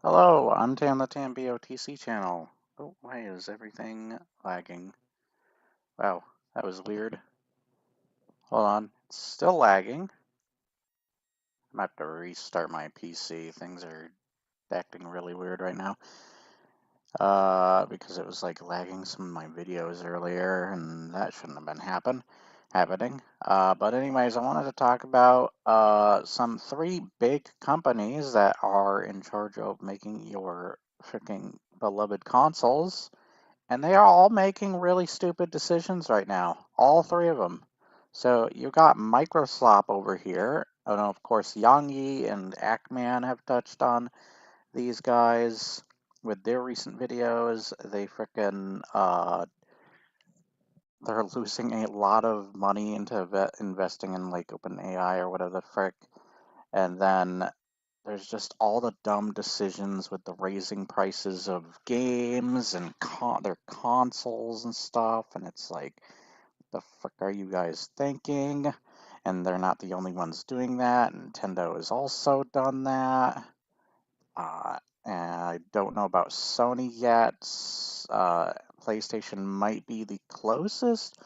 Hello, I'm Tam the Tam BOTC channel. Oh, why is everything lagging? Wow, that was weird. Hold on, it's still lagging. I'm gonna have to restart my PC. Things are acting really weird right now. Because it was like lagging some of my videos earlier, and that shouldn't have been happening. But anyways, I wanted to talk about some three big companies that are in charge of making your freaking beloved consoles. And they are all making really stupid decisions right now. All three of them. So you got Microslop over here. And of course, Yang and Ackman have touched on these guys with their recent videos. They're losing a lot of money into investing in like OpenAI or whatever the frick. And then there's just all the dumb decisions with the raising prices of games and their consoles and stuff, and it's like, the frick are you guys thinking? And they're not the only ones doing that. Nintendo has also done that. And I don't know about Sony yet. PlayStation might be the closest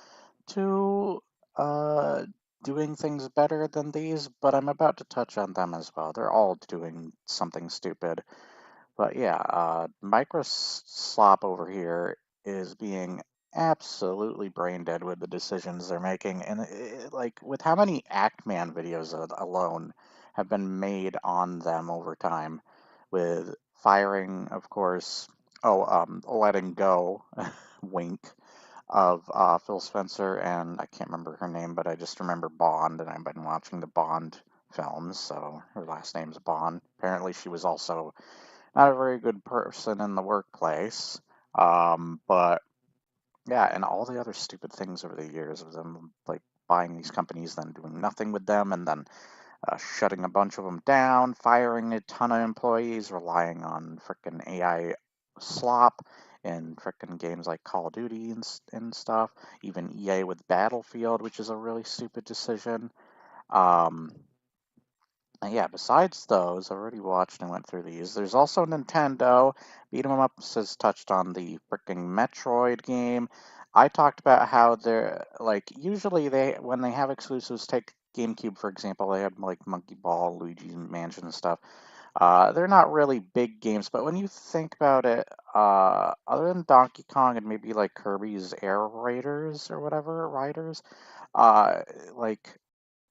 to uh, doing things better than these, but I'm about to touch on them as well. They're all doing something stupid. But yeah, Microslop over here is being absolutely brain dead with the decisions they're making. And like with how many Act-Man videos alone have been made on them over time, with firing, of course, letting go, wink, of Phil Spencer, and I can't remember her name, but I just remember Bond, and I've been watching the Bond films, so her last name's Bond. Apparently, she was also not a very good person in the workplace. But yeah, and all the other stupid things over the years of them like buying these companies, then doing nothing with them, and then shutting a bunch of them down, firing a ton of employees, relying on frickin' AI slop in frickin' games like Call of Duty and stuff. Even EA with Battlefield, which is a really stupid decision. Um, and yeah, besides those, I already watched and went through these. There's also Nintendo. Beat 'em Up has touched on the freaking Metroid game. I talked about how they're like usually when they have exclusives, take GameCube for example, they have like Monkey Ball, Luigi's Mansion and stuff. They're not really big games, but when you think about it, other than Donkey Kong and maybe like Kirby's Air Raiders or whatever, Riders, uh, like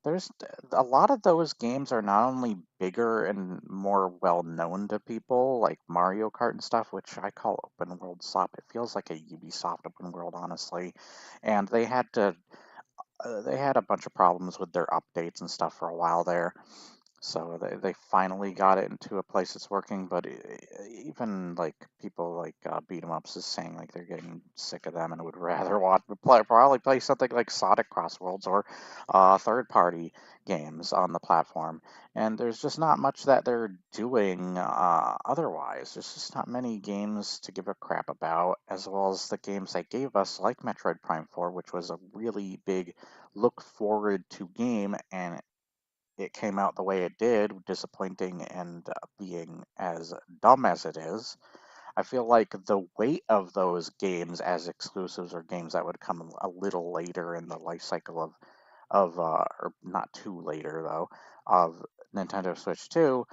there's a lot of those games are not only bigger and more well known to people, like Mario Kart and stuff, which I call open world slop. It feels like a Ubisoft open world, honestly. And they had a bunch of problems with their updates and stuff for a while there. So they finally got it into a place that's working, but even like people like beat 'em ups is saying like they're getting sick of them and would rather probably play something like Sonic Crossworlds or third party games on the platform. And there's just not much that they're doing otherwise. There's just not many games to give a crap about, as well as the games they gave us, like Metroid Prime 4, which was a really big look forward to game, and it came out the way it did, disappointing and being as dumb as it is. I feel like the weight of those games as exclusives or games that would come a little later in the life cycle or not too later though, of Nintendo Switch 2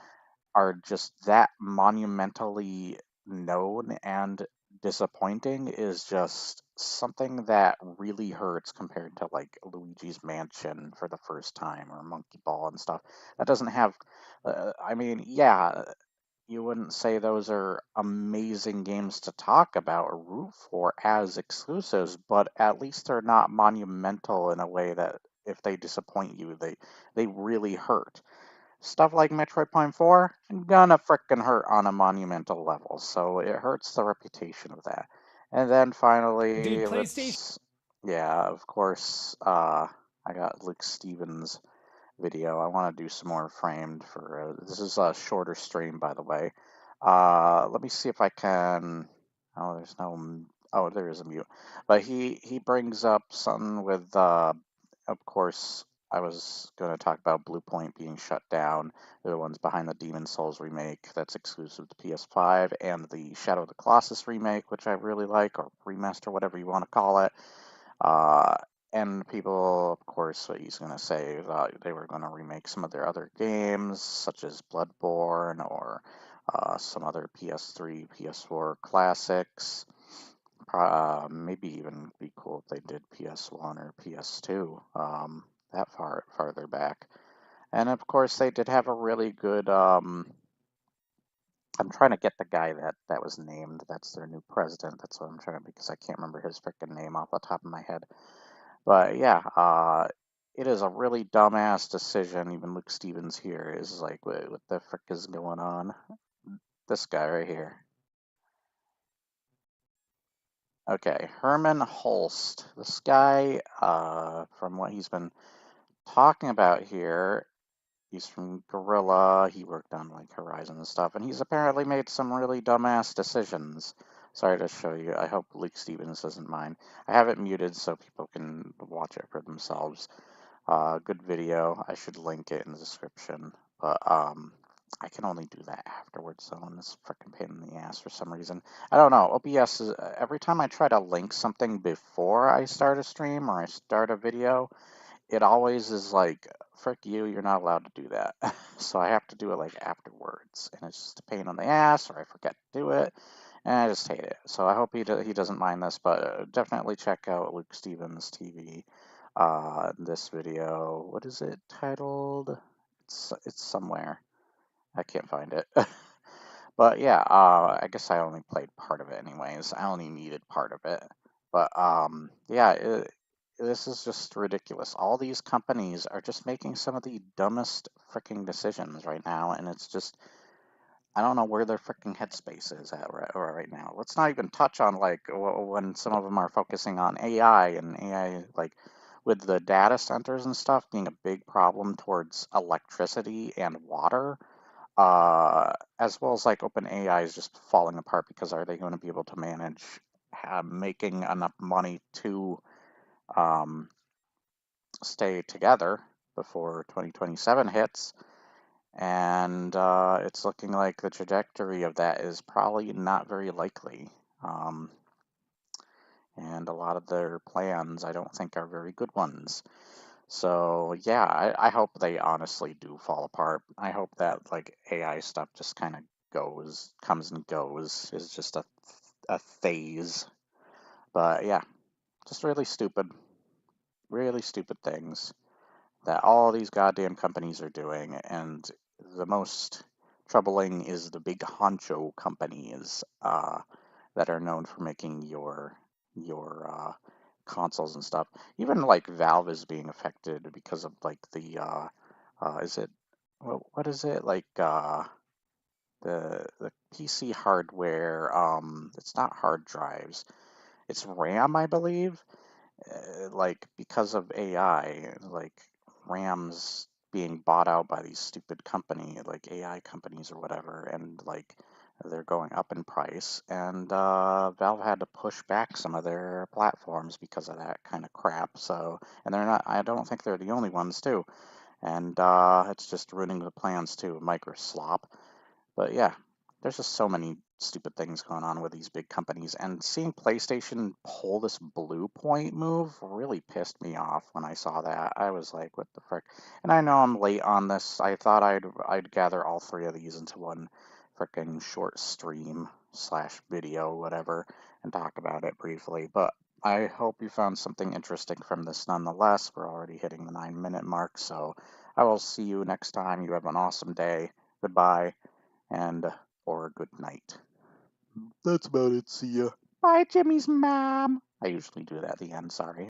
are just that monumentally known and disappointing is just something that really hurts compared to like Luigi's Mansion for the first time or Monkey Ball and stuff. That doesn't have, I mean, yeah, you wouldn't say those are amazing games to talk about or root for as exclusives, but at least they're not monumental in a way that if they disappoint you, they really hurt. Stuff like Metroid Prime 4 gonna frickin' hurt on a monumental level, so it hurts the reputation of that. And then Did finally, PlayStation yeah, of course, I got Luke Stevens' video. I want to do some more framed for, this is a shorter stream, by the way. Let me see if I can, oh, there's no, oh, there is a mute. But he brings up something with, of course, I was going to talk about Blue Point being shut down. They're the ones behind the Demon Souls remake that's exclusive to PS5, and the Shadow of the Colossus remake, which I really like, or remaster, whatever you want to call it. Uh, and people, of course, what he's going to say, they were going to remake some of their other games, such as Bloodborne or some other PS3, PS4 classics. Maybe even be cool if they did PS1 or PS2, that farther back. And of course, they did have a really good. I'm trying to get the guy that was named. That's their new president. That's what I'm trying to, because I can't remember his freaking name off the top of my head. But yeah, it is a really dumbass decision. Even Luke Stevens here is like, what the frick is going on? This guy right here. Okay, Herman Holst. This guy, from what he's been talking about here, he's from Gorilla. He worked on like Horizon and stuff, and he's apparently made some really dumbass decisions. Sorry to show you. I hope Luke Stevens doesn't mind. I have it muted so people can watch it for themselves. Good video. I should link it in the description, but I can only do that afterwards, though, and it's freaking pain in the ass for some reason. I don't know. OBS is every time I try to link something before I start a stream or I start a video, it always is like, frick you, you're not allowed to do that. So I have to do it like afterwards, and it's just a pain in the ass, or I forget to do it, and I just hate it. So I hope he doesn't mind this, but definitely check out Luke Stevens TV. This video, what is it titled? It's somewhere. I can't find it. But yeah, I guess I only played part of it anyways. I only needed part of it. But yeah, this is just ridiculous. All these companies are just making some of the dumbest freaking decisions right now, and it's just, I don't know where their freaking headspace is at right now. Let's not even touch on like when some of them are focusing on AI, and AI like with the data centers and stuff being a big problem towards electricity and water, as well as like OpenAI is just falling apart, because are they going to be able to manage making enough money to um, stay together before 2027 hits? And it's looking like the trajectory of that is probably not very likely. Um, and a lot of their plans I don't think are very good ones. So yeah, I hope they honestly do fall apart. I hope that like AI stuff just kind of comes and goes, is just a phase. But yeah, just really stupid things that all these goddamn companies are doing. And the most troubling is the big honcho companies that are known for making your consoles and stuff. Even like Valve is being affected because of like the is it what is it like the PC hardware, it's not hard drives, it's RAM, I believe. Like because of AI, like RAM's being bought out by these stupid company, like AI companies or whatever, and like they're going up in price. And Valve had to push back some of their platforms because of that kind of crap. So, and they're not, I don't think they're the only ones too. And it's just ruining the plans too, Microslop. But yeah, there's just so many stupid things going on with these big companies. And seeing PlayStation pull this Blue Point move really pissed me off when I saw that. I was like, what the frick? And I know I'm late on this. I thought I'd gather all three of these into one frickin' short stream slash video, whatever, and talk about it briefly. But I hope you found something interesting from this nonetheless. We're already hitting the 9-minute mark, so I will see you next time. You have an awesome day. Goodbye and or good night. That's about it. See ya. Bye, Jimmy's mom. I usually do that at the end, sorry.